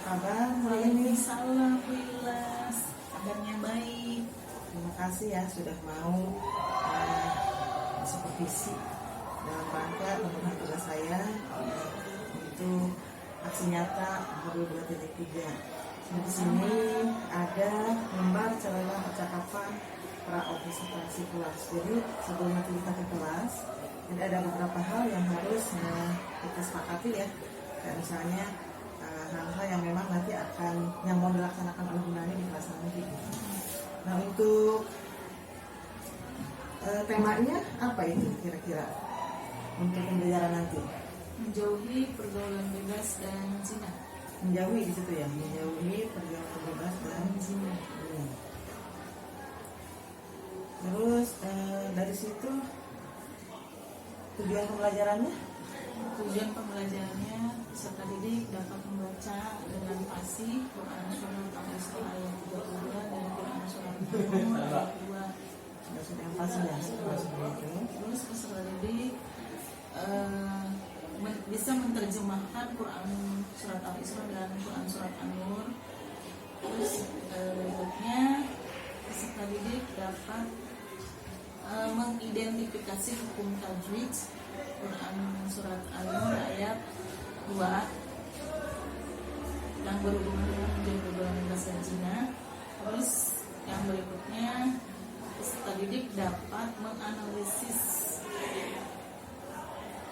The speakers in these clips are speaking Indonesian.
kabar hari ini? Salam Wilas, kabarnya baik. Terima kasih ya sudah mau supervisi dalam rangka pemenuhan tugas saya itu aksi nyata 22.3. Di sini ada lembar sarana percakapan pra observasi kelas. Jadi sebelum nanti kita ke kelas, ini ada beberapa hal yang harus kita sepakati ya. Kayak misalnya hal-hal yang memang nanti yang mau dilaksanakan oleh Gunani di kelas nanti. Nah untuk temanya apa itu kira-kira untuk pembelajaran nanti? Menjauhi pergaulan bebas dan zina. Menjauhi di situ ya, menjauhi pergaulan bebas dan zina. Terus dari situ tujuan pembelajarannya? Tujuan pembelajarannya peserta didik dapat membaca dengan fasih Quran Surat Al-Isra ayat 32 dan Quran Surat Al-Nur ayat 2. Maksud yang pasti ya, seperti itu. Terus peserta didik bisa menerjemahkan Quran Surat Al-Isra dan Quran Surat An-Nur. Terus berikutnya peserta didik dapat mengidentifikasi hukum tajwid Quran Surat An-Nur ayat 2 yang berhubungan dengan menjauhi pergaulan bebas dan zina. Terus yang berikutnya peserta didik dapat menganalisis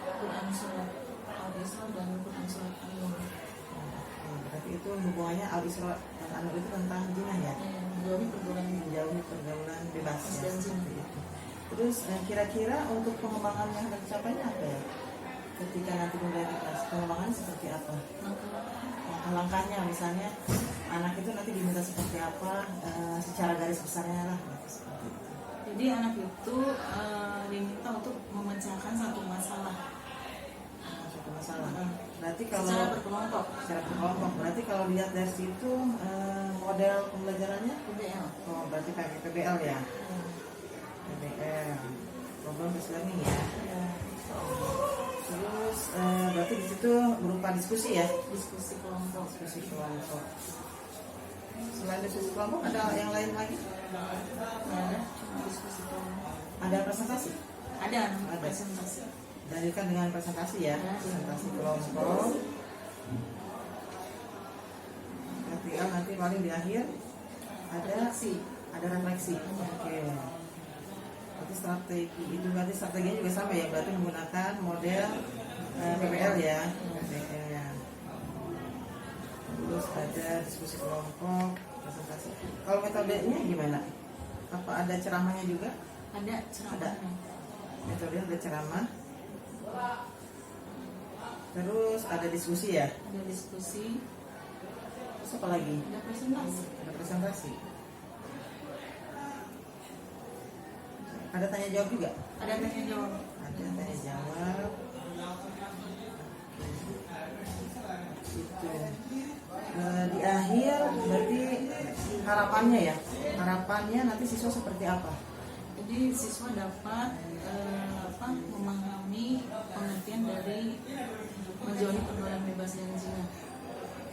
Quran Surat Al-Isra dan Quran Surat An-Nur. Berarti itu hubungannya Al-Isra dan An-Nur itu tentang zina ya? Menjauhi pergaulan bebas dan ya, zina. itu. Terus kira-kira untuk pengembangan yang akan dicapainya apa ya? Ketika nanti mulai di kelas, pengembangannya seperti apa? Langkah-langkahnya misalnya anak itu nanti diminta seperti apa, secara garis besarnya lah. Jadi anak itu diminta untuk memecahkan satu masalah. Satu masalah. Berarti kalau Secara berkelompok. Berarti kalau lihat dari situ model pembelajarannya PBL. Oh, berarti pakai PBL ya? PBL, problem based learning ya. Terus berarti di situ berupa diskusi ya? Diskusi kelompok. Selain diskusi kelompok ada yang lain lagi? Ada cuma diskusi kelompok. Ada presentasi? Ada presentasi. Dilanjutkan dengan presentasi ya? Presentasi kelompok. PBL nanti paling di akhir ada refleksi. Oke. Berarti strategi itu strateginya juga sama ya, berarti menggunakan model PBL ya. PBL. Terus ada diskusi kelompok, presentasi. Kalau metodenya gimana? Apa ada ceramahnya juga? Ada ceramahnya. Metodenya ada ceramah. Terus ada diskusi ya? Ada diskusi. Terus apa lagi? Ada presentasi. Ada tanya jawab juga? Ada tanya jawab. Ada tanya jawab. Itu. Di akhir berarti harapannya nanti siswa seperti apa? Jadi siswa dapat memahami pengertian dari menjauhi pergaulan bebas dan zina.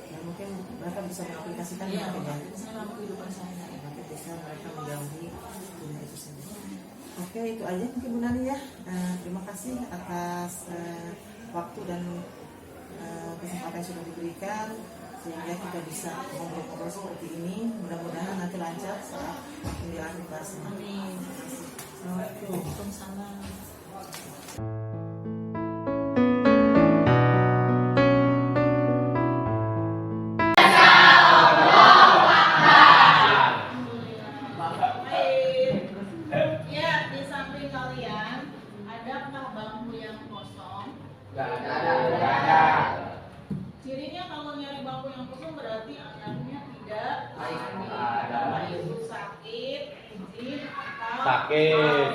Ya, mungkin mereka bisa mengaplikasikan Iya, ya. bisa dalam kehidupan sehari-hari. Nanti bisa mereka menjauhi dunia itu sendiri. Oke, itu aja mungkin Bu Nani ya. Terima kasih atas waktu dan kesempatan yang sudah diberikan sehingga kita bisa ngobrol-ngobrol seperti ini. Mudah-mudahan nanti lancar saat menjalani kelasnya. Amin. Assalamualaikum. Waalaikumsalam. Ya, di samping kalian adakah bangku yang kosong? Ada. Cirinya kalau nyari bangku yang kosong berarti anaknya tidak sakit, izin atau Sakit.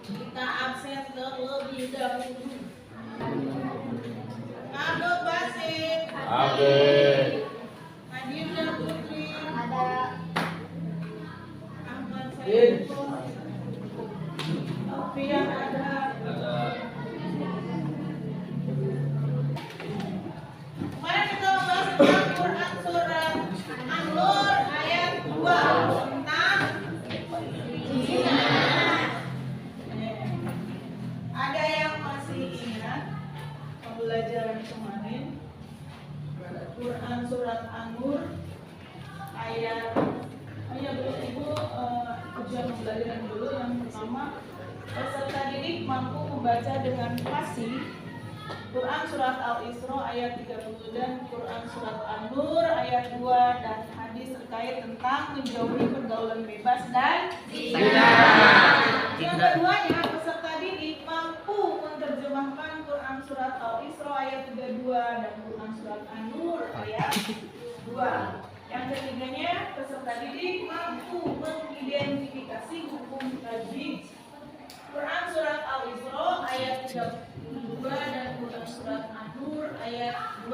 Kita absen terlebih dahulu. Abdul Basit. Abdul. Nadia Putri. Ada. Ahmad Saiful. Alfian ada. Quran surat An-Nur ayat Ibu ujian pembelajaran dulu. Yang pertama, peserta didik mampu membaca dengan fasih Quran surat Al-Isra ayat 30 dan Quran surat An-Nur ayat 2 dan hadis terkait tentang menjauhi pergaulan bebas dan zina. Yang keduanya, peserta didik mampu menerjemahkan Quran surat Al-Isra ayat 32 dan Quran surat An-Nur ayat 2. Yang ketiganya, peserta didik mampu mengidentifikasi hukum tajwid Quran surat Al-Isra ayat 32 dan Quran surat An-Nur ayat 2.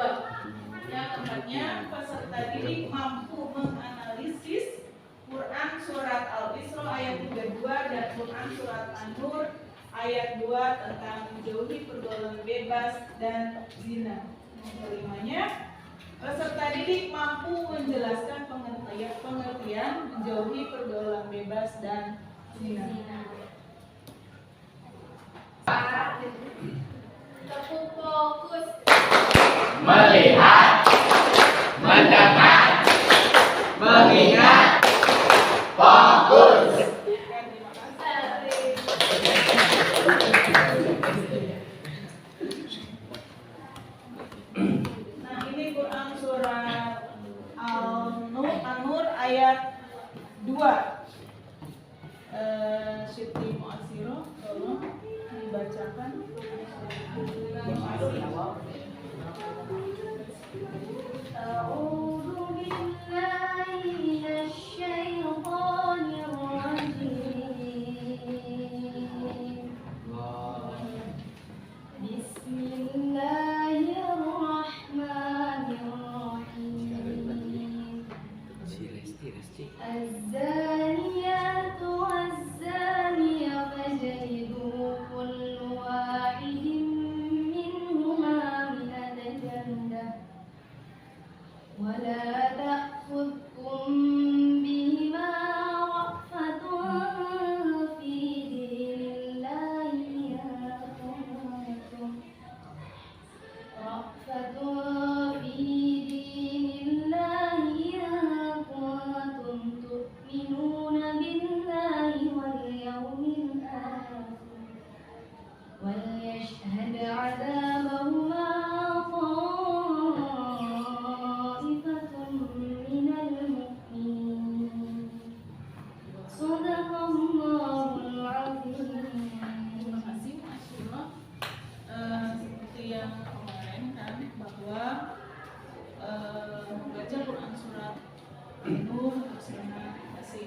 Yang keempatnya, peserta didik mampu menganalisis Quran surat Al-Isra ayat 32 dan Quran surat An-Nur ayat 2 tentang menjauhi pergaulan bebas dan zina. Yang kelimanya, peserta didik mampu menjelaskan pengertian menjauhi pergaulan bebas dan zina. Tepuk fokus. Melihat, mendengar, mengingat, fokus. Nah, ini Quran surat An-Nur ayat 2. Siti Mu'asiro, tolong dibacakan. A'udzu billahi minasyaitonir rajim. Bismillahirrahmanirrahim. Az-zaniyatu waz-zaniya fajlidu kulla wahidin minhuma mi'ata jaldah wa la ta'khudhukum bihima ra'fatun fi dinillahi ra'fatun fi dinillahi kuntum tu'minuna billahi wal yawmil akhir wal yashhad 'adabahuma ta'ifatun minal mu'minin. Shadaqallahul 'azim. Terima kasih Mas Yullah. Seperti yang kemarin kan bahwa membaca Quran surat An-Nur terjemah kasih.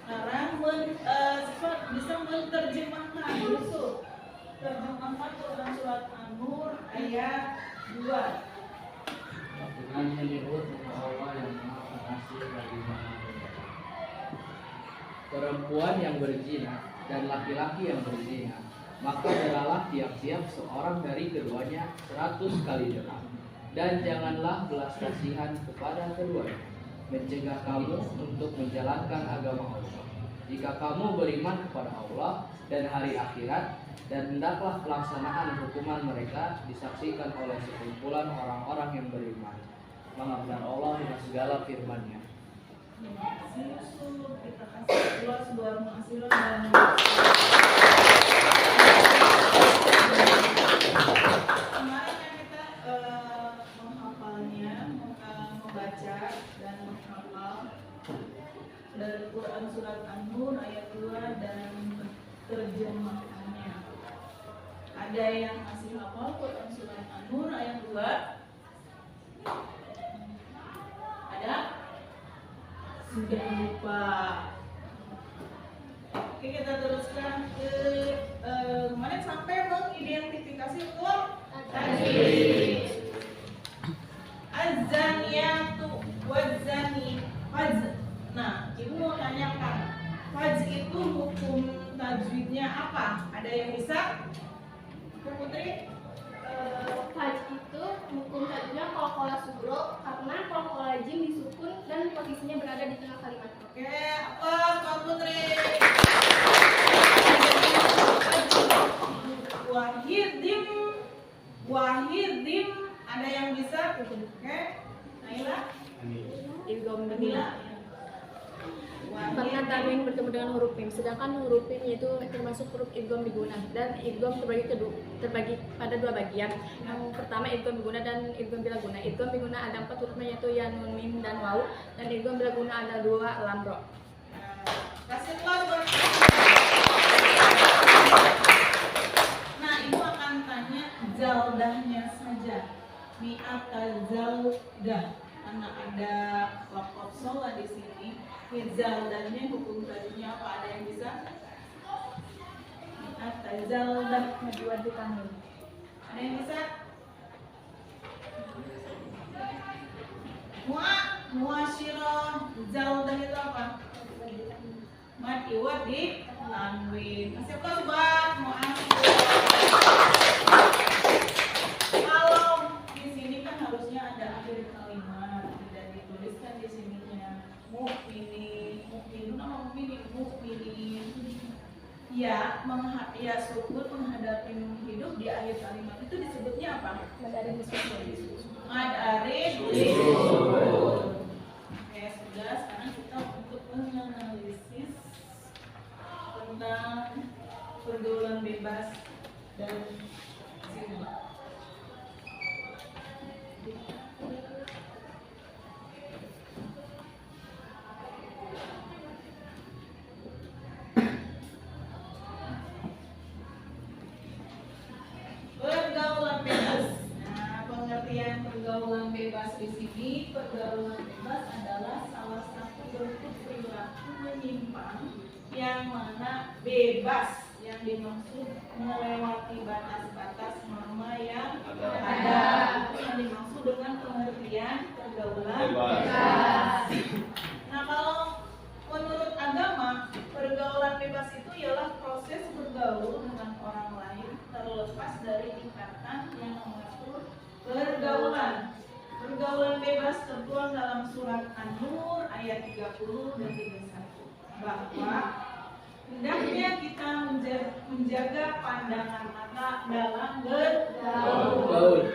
Sekarang bisa menerjemahkan Yusuf. Terjemahkan Quran surat An-Nur ayat 2. Dengan menyebut nama Allah yang Maha Pengasih bagi Maha Penyayang. Perempuan yang berzina dan laki-laki yang berzina, maka belalah tiap-tiap seorang dari keduanya 100 kali dirham. Dan janganlah belas kasihan kepada keduanya, mencegah kamu untuk menjalankan agama Allah. Jika kamu beriman kepada Allah dan hari akhirat, dan hendaklah pelaksanaan hukuman mereka disaksikan oleh sekumpulan orang-orang yang beriman. Maha benar Allah dengan segala firman-Nya. Terima kasih Yusuf. Kita kasih Allah subhanahu wa ta'ala. Kemarin kan kita menghafalnya, membaca dan menghafal dari Quran surat An-Nur ayat 2 dan terjemahannya. Ada yang masih hafal Quran surat An-Nur ayat 2? Ada? Sudah lupa. Oke, kita teruskan ke kemarin sampai mengidentifikasi hukum tajwid. Az-zaniyatu waz-zani faz. Nah, Ibu mau tanyakan, faz itu hukum tajwidnya apa? Ada yang bisa? Bu Putri? Faj itu hukum tajwidnya qalqalah sugro karena qalqalah jim disukun dan posisinya berada di tengah kalimat. Oke, apa Tuan Putri? Wahidim, ada yang bisa? Oke, Naila? idgham Nabila? biguna. Karena tanwin bertemu dengan huruf mim, sedangkan huruf mim itu termasuk huruf idgham biguna, dan idgham terbagi pada dua bagian. Yang pertama idgham biguna dan idgham bilaguna. Idgham biguna ada 4 hurufnya, yaitu ya, nun, mim, dan waw, dan idgham bilaguna ada 2, lam, ro. Kasih keluar buat. Nah, ibu akan tanya zaldahnya saja. Mi'ata zaldah. Karena ada wakaf sholat di sini. Zaldahnya hukum tadinya apa? Ada yang bisa? Mi'ata zaldah. Diwajibkan. Ada yang bisa? Muasyirah zaldah itu apa? Mad iwat di tanwin. Kasih kelas buat muasyirah. Kalau di sini kan harusnya ada akhir kalimat, tidak dituliskan di sininya. Mukminin, mukminun apa mukminin? Mukminin. Ya, ya sukun menghadapi hidup di akhir kalimat itu disebutnya apa? Madarin disukun. Madarin disukun. Oke, sudah. Sekarang kita untuk menganalisis tentang pergaulan bebas dan zina. Pergaulan bebas. Nah, pengertian pergaulan bebas di sini, pergaulan bebas adalah salah satu bentuk perilaku menyimpang yang mana bebas, yang dimaksud melewati batas-batas norma yang ada. Yang dimaksud dengan pengertian pergaulan bebas. Nah, kalau menurut agama, pergaulan bebas itu ialah proses bergaul dengan orang lain terlepas dari ikatan yang mengatur pergaulan. Pergaulan bebas tertuang dalam surat An-Nur ayat 30 dan 31 bahwa hendaknya kita menjaga pandangan mata dalam bergaul.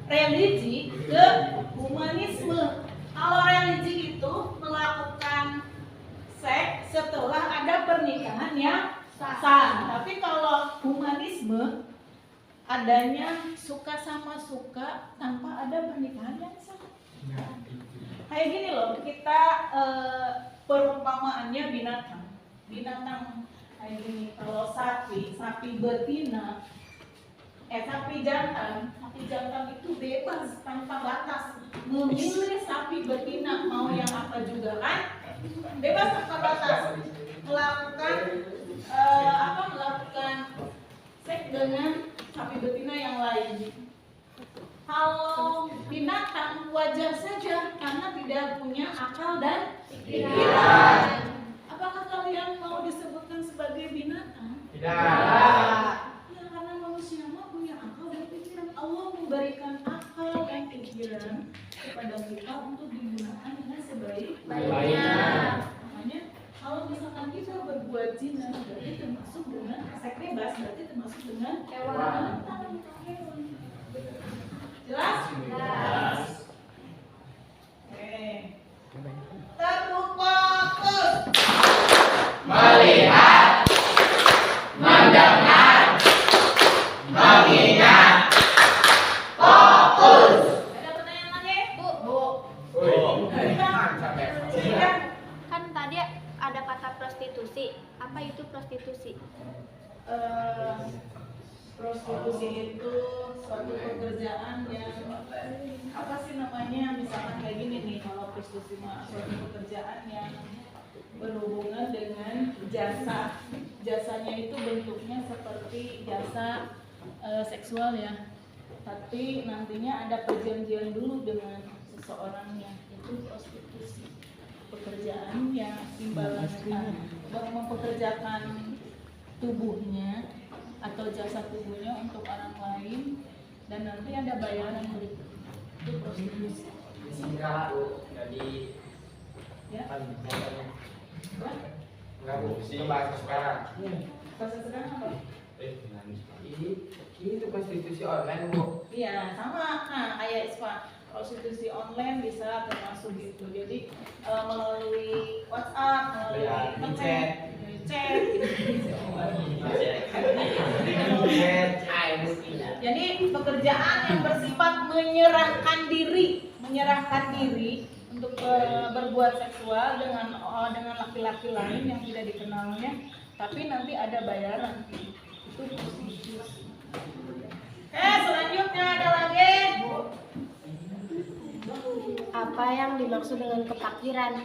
Religi ke humanisme. Kalau religi itu melakukan seks setelah ada pernikahan yang sah. Tapi kalau humanisme adanya suka sama suka tanpa ada pernikahan yang sah. Kayak gini loh, kita perumpamaannya binatang. Binatang kayak gini. Kalau sapi betina, sapi jantan itu bebas tanpa batas memilih sapi betina mau yang apa juga kan, bebas tanpa batas melakukan seks dengan sapi betina yang lain. Kalau binatang wajar saja karena tidak punya akal dan pikiran. Apakah kalian mau disebutkan sebagai binatang? Tidak. Ya, karena manusia mah punya akal dan pikiran. Allah memberikan akal dan pikiran kepada kita untuk digunakan dengan sebaik-baiknya. Makanya kalau misalkan kita berbuat zina berarti termasuk dengan seks bebas, berarti termasuk dengan hewan. Jelas? Jelas. Oke. Terfokus. Melihat, mendengar, mengingat, fokus. Ada pertanyaan lagi? Bu. apa itu prostitusi? Prostitusi itu suatu pekerjaan yang apa sih namanya, misalkan kayak gini nih, kalau prostitusi suatu pekerjaan yang berhubungan dengan jasanya itu bentuknya seperti jasa seksual ya, tapi nantinya ada perjanjian dulu dengan seseorangnya, itu prostitusi. Pekerjaan yang imbalannya mempekerjakan tubuhnya atau jasa tubuhnya untuk orang lain dan nanti ada bayaran berikut, itu prostitusi. Singkat Bu, jadi Ya, enggak Bu, itu bahasa sekarang. bahasa sekarang apa? Ini prostitusi online Bu. Iya, sama. Nah, kayak ISPA, prostitusi online bisa termasuk gitu. Jadi melalui WhatsApp, melalui chat, Jadi pekerjaan yang bersifat menyerahkan diri untuk berbuat seksual dengan laki-laki lain yang tidak dikenalnya, tapi nanti ada bayaran. Itu prostitusi. Selanjutnya ada lagi. Apa yang dimaksud dengan kepakiran?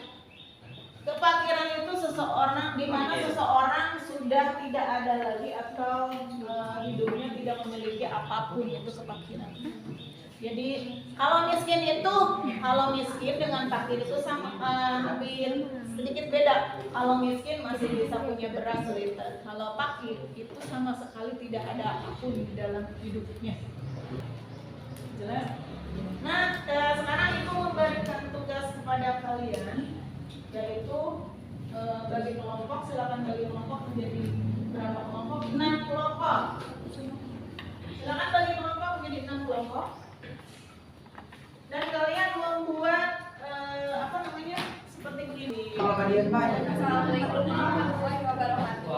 Kepakiran itu seseorang di mana seseorang sudah tidak ada lagi atau hidupnya tidak memiliki apapun, itu kepakiran. Jadi kalau miskin dengan fakir itu sama, hampir sedikit beda. Kalau miskin masih bisa punya beras seliter. Kalau fakir itu sama sekali tidak ada apapun di dalam hidupnya. Jelas? Nah, sekarang Ibu memberikan tugas kepada kalian, yaitu bagi kelompok, silakan bagi kelompok menjadi berapa kelompok? 6 kelompok. Silakan bagi kelompok menjadi 6 kelompok. Dan kalian membuat seperti begini. Kalau kalian Pak. Assalamualaikum warahmatullahi wabarakatuh.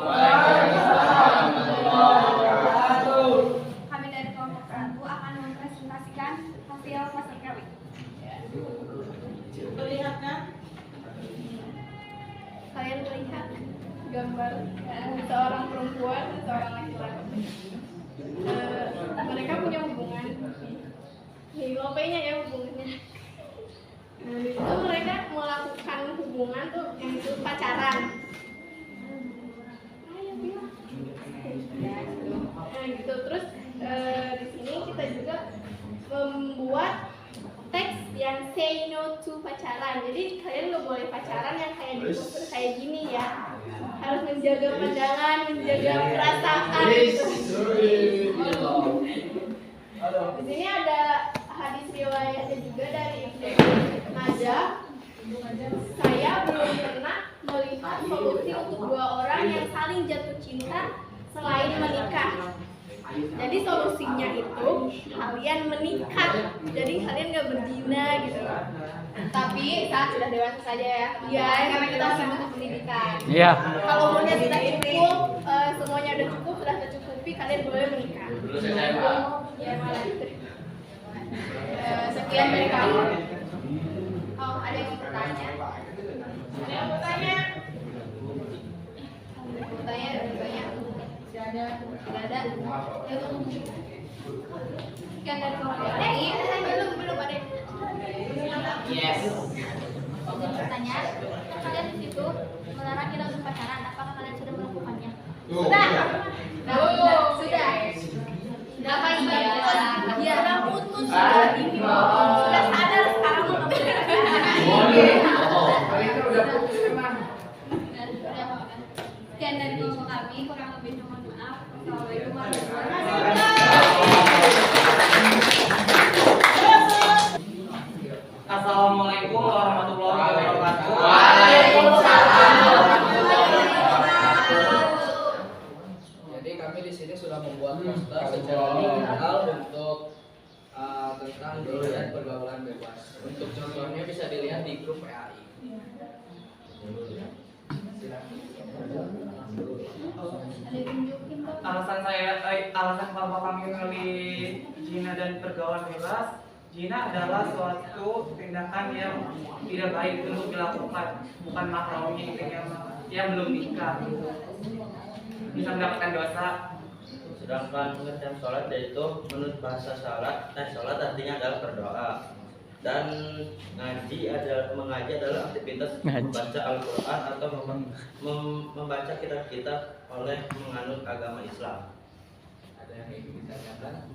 Kami dari kelompok 1 akan mempresentasikan hasil pasar kawin. Perlihatkan. Kalian melihat gambar seorang perempuan dan seorang laki-laki. Mereka punya hubungan. Di lopenya ya hubungannya. Itu mereka melakukan hubungan tuh yang itu pacaran. Nah gitu, terus di sini kita juga membuat teks yang say no to pacaran. Jadi kalian nggak boleh pacaran yang kayak di poster kayak gini ya. Harus menjaga pandangan, menjaga perasaan. Di sini ada hadis riwayatnya juga dari Ibnu Majah. Saya belum pernah melihat solusi untuk dua orang yang saling jatuh cinta selain menikah. Jadi solusinya itu kalian menikah. Jadi kalian nggak berzina gitu. Tapi saat sudah dewasa saja ya. Iya, karena kita masih butuh pendidikan. Iya. Kalau umurnya sudah cukup, semuanya udah cukup, sudah tercukupi, kalian boleh menikah. Ya malah. Sekian dari kamu. Oh, ada yang mau bertanya? Ada yang bertanya? Bertanya ada banyak. Tidak ada. Tidak ada. Ya untuk sekian dari kamu. Belum ada. Yes. Bertanya, kalian di situ melarang kita untuk pacaran. Apakah kalian sudah melakukannya? Sudah. Sudah. Apa iya? Iya, sudah putus sudah ini. Sudah sadar sekarang mau sekian dari kelompok kami, kurang lebih mohon maaf. Assalamualaikum warahmatullahi wabarakatuh. Assalamualaikum warahmatullahi wabarakatuh. Waalaikumsalam warahmatullahi wabarakatuh. Jadi kami di sini sudah membuat poster secara digital untuk tentang dilihat pergaulan bebas. Untuk contohnya bisa dilihat di grup PAI. Alasan kelompok kami memilih zina dan pergaulan bebas. Zina adalah suatu tindakan yang tidak baik untuk dilakukan, bukan mahramnya itu yang yang belum nikah gitu. Bisa mendapatkan dosa. Sedangkan pengertian sholat yaitu menurut bahasa sholat artinya adalah berdoa, dan mengaji adalah aktivitas membaca Al-Quran atau membaca kitab-kitab oleh menganut agama Islam. Ada yang ingin ditanyakan?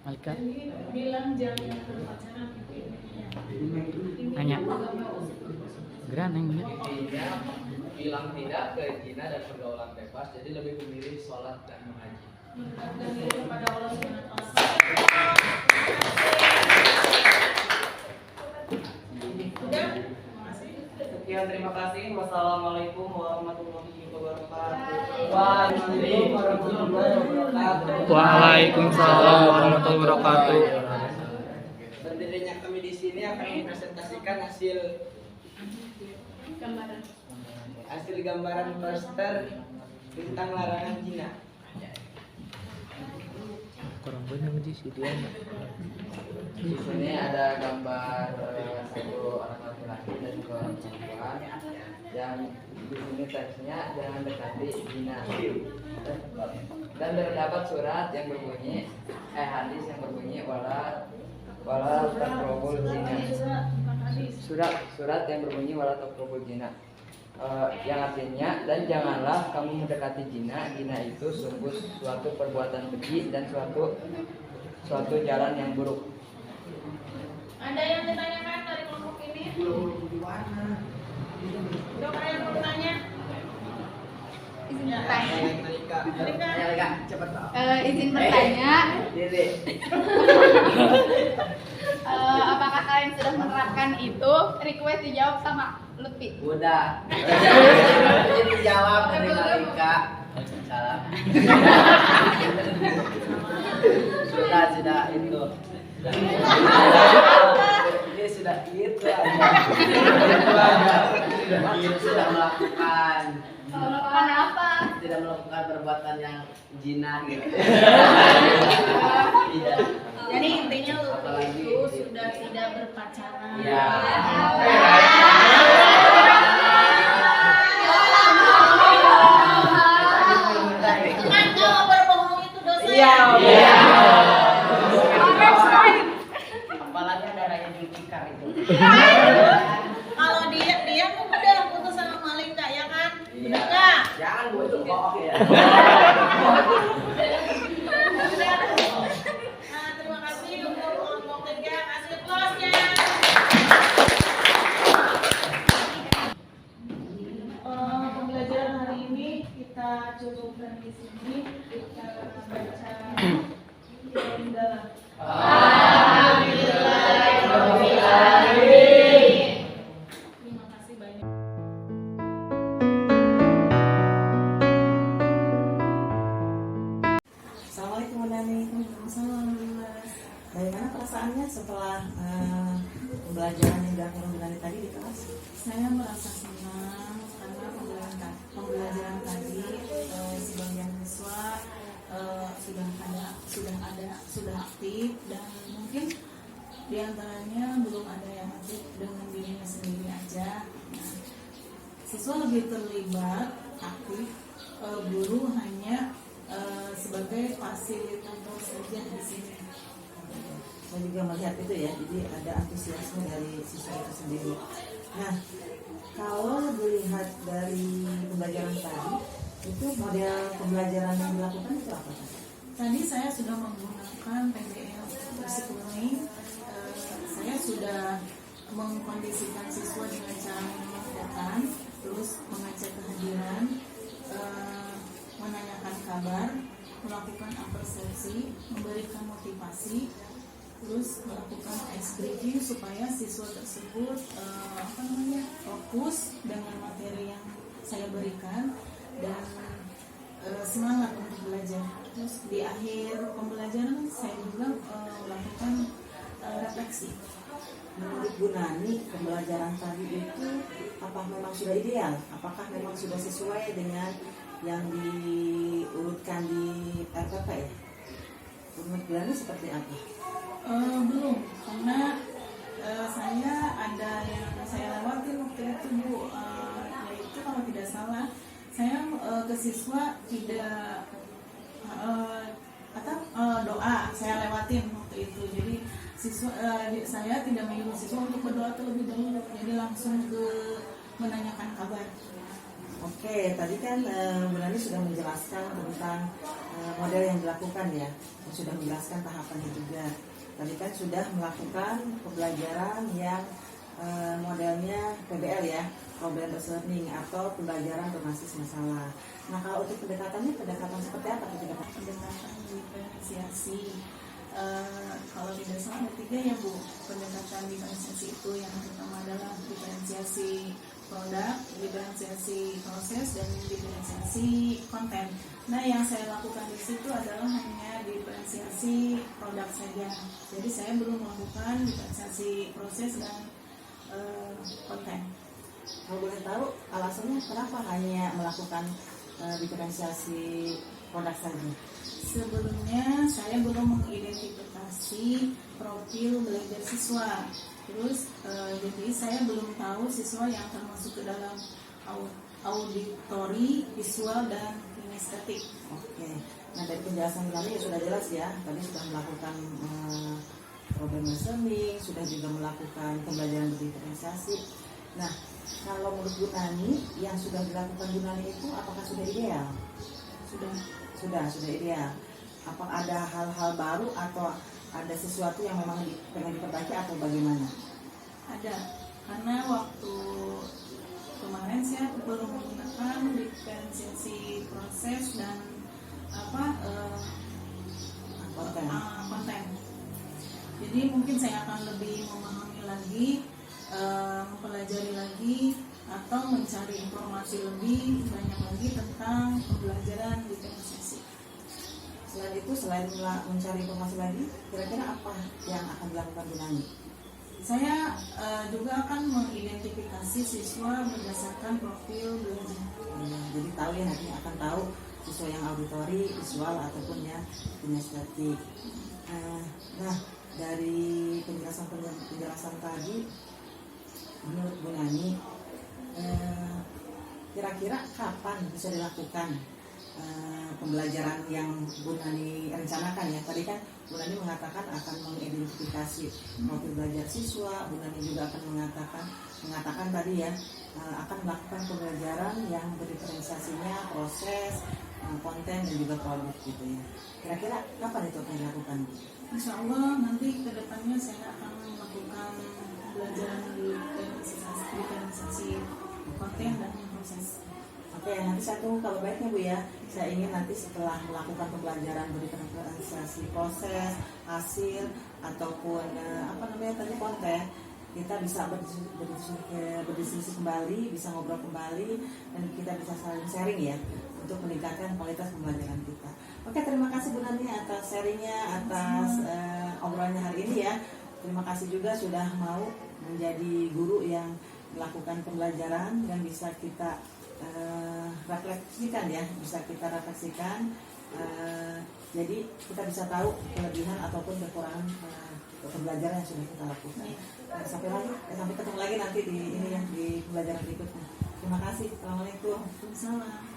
Jadi bilang jangan berpacaran gitu ya. Nanya. Geran yang bener. Intinya bilang tidak ke zina dan pergaulan bebas, jadi lebih memilih sholat dan mengaji. Mendekatkan diri kepada Allah Subhanahu wa Ta'ala. Udah? Sekian, terima kasih. Wassalamualaikum warahmatullahi wabarakatuh. Waalaikumsalam warahmatullahi wabarakatuh. Waalaikumsalam warahmatullahi wabarakatuh. Berdirinya kami di sini akan mempresentasikan hasil gambaran poster tentang larangan zina. Kurang banyak di sini. Di sini ada gambar satu orang laki-laki dan dua orang perempuan yang di sini teksnya jangan dekati zina. Dan terdapat surat yang berbunyi hadis yang berbunyi wala taqrabul zina. Surat yang berbunyi wala taqrabul zina. Yang artinya dan janganlah kamu mendekati zina. Zina itu sungguh suatu perbuatan keji dan suatu jalan yang buruk. Ada yang ditanyakan dari kelompok ini? Dok, ada yang mau bertanya? Izin Ya. bertanya. Ayo Kak, cepat. Izin bertanya. Diri. Apakah kalian sudah menerapkan itu? Request dijawab sama Lutfi. Udah. Jadi dijawab dari Malika. Salam. Sudah itu. Ini sudah itu aja. Sudah melakukan. Melakukan apa? Tidak melakukan perbuatan yang zina gitu. Tidak. Jadi intinya Lutfi itu sudah tidak berpacaran. Iya. Kan kalau berbohong itu dosa. Iya. Apalagi ada Raya Julfikar itu. Kalau dia kan udah putus sama Malika ya kan? Iya. Bener nggak? Jangan gue itu bohong ya. Nah, terima kasih untuk kelompok 3. Kasih close-nya. Pembelajaran hari ini kita cukupkan di sini. Kita baca Alhamdulillah. Terima kasih banyak. Assalamualaikum warahmatullahi wabarakatuh. Bagaimana perasaannya setelah pembelajaran yang dilakukan dari tadi di kelas? Saya merasa senang karena pembelajaran tadi sebagian siswa sudah aktif dan mungkin diantaranya belum ada yang aktif dengan dirinya sendiri aja. Nah, siswa lebih terlibat aktif, guru hanya sebagai fasilitator saja di sini. Saya juga melihat itu ya, jadi ada antusiasme dari siswa itu sendiri. Nah, kalau dilihat dari pembelajaran tadi, itu model pembelajaran yang dilakukan itu apa tadi? Tadi saya sudah menggunakan PBL Basic Learning. Saya sudah mengkondisikan siswa dengan cara menelpon, terus mengecek kehadiran, menanyakan kabar, melakukan apresiasi, memberikan motivasi, terus melakukan ice breaking supaya siswa tersebut fokus dengan materi yang saya berikan dan semangat untuk belajar. Terus di akhir pembelajaran saya juga melakukan refleksi. Menurut Bu Nani, pembelajaran tadi itu apakah memang sudah ideal? Apakah memang sudah sesuai dengan yang diurutkan di RPP ya? Menurut Bu Nani seperti apa? Belum, karena saya ada yang saya lewatin waktu itu Bu. ke siswa tidak doa saya lewatin waktu itu. Jadi saya tidak menyuruh siswa untuk berdoa terlebih dahulu, jadi langsung ke menanyakan kabar. Oke, tadi kan Bu Nani sudah menjelaskan tentang model yang dilakukan ya, sudah menjelaskan tahapannya juga. Tadi kan sudah melakukan pembelajaran yang modelnya PBL ya, problem based learning atau pembelajaran berbasis masalah. Nah, kalau untuk pendekatan seperti apa? Pendekatan diferensiasi. Kalau tidak salah ada 3 ya Bu, pendekatan diferensiasi itu. Yang pertama adalah diferensiasi produk, diferensiasi proses, dan diferensiasi konten. Nah, yang saya lakukan di situ adalah hanya diferensiasi produk saja. Jadi saya belum melakukan diferensiasi proses dan konten. Kalau boleh tahu alasannya kenapa hanya melakukan diferensiasi produk saja? Sebelumnya saya belum mengidentifikasi profil belajar siswa. Terus jadi saya belum tahu siswa yang termasuk ke dalam auditori, visual, dan kinestetik. Oke. Nah, dari penjelasan kami ya sudah jelas ya. Tadi sudah melakukan problem learning, sudah juga melakukan pembelajaran berdiferensiasi. Nah, kalau menurut Bu Nani, yang sudah dilakukan Bu Nani itu apakah sudah ideal? Sudah ideal. Apa ada hal-hal baru atau ada sesuatu yang memang pengen diperbaiki atau bagaimana? Ada, karena waktu kemarin saya belum menggunakan diferensiasi proses dan konten. Jadi mungkin saya akan lebih memahami lagi, mempelajari lagi, atau mencari informasi lebih banyak lagi tentang pembelajaran diferensiasi. Selain mencari informasi lagi, kira-kira apa yang akan dilakukan Bu Nani? Saya juga akan mengidentifikasi siswa berdasarkan profil belajar. Jadi tahu ya, nanti akan tahu siswa yang auditori, visual, ataupun yang kinestetik. Nah, dari penjelasan tadi, menurut Bu Nani, kira-kira kapan bisa dilakukan pembelajaran yang Bu Nani rencanakan ya? Tadi kan Bu Nani mengatakan akan mengidentifikasi profil belajar siswa. Bu Nani juga akan mengatakan tadi ya, akan melakukan pembelajaran yang berdiferensiasinya proses, konten, dan juga produk gitu ya. Kira-kira kapan itu akan dilakukan? Insya Allah nanti ke depannya saya akan melakukan pembelajaran diferensiasi konten dan proses. Oke, nanti saya tunggu kalau baiknya Bu ya. Saya ingin nanti setelah melakukan pembelajaran berdiferensiasi proses, hasil, ataupun tadi konten, kita bisa berdiskusi kembali, bisa ngobrol kembali, dan kita bisa saling sharing ya untuk meningkatkan kualitas pembelajaran kita. Oke, terima kasih Bu Nani atas sharingnya, atas obrolannya hari ini ya. Terima kasih juga sudah mau menjadi guru yang melakukan pembelajaran dan bisa kita refleksikan ya, jadi kita bisa tahu kelebihan ataupun kekurangan pembelajaran yang sudah kita lakukan. Sampai ketemu lagi nanti di pembelajaran berikutnya. Terima kasih. Assalamualaikum. Waalaikumsalam.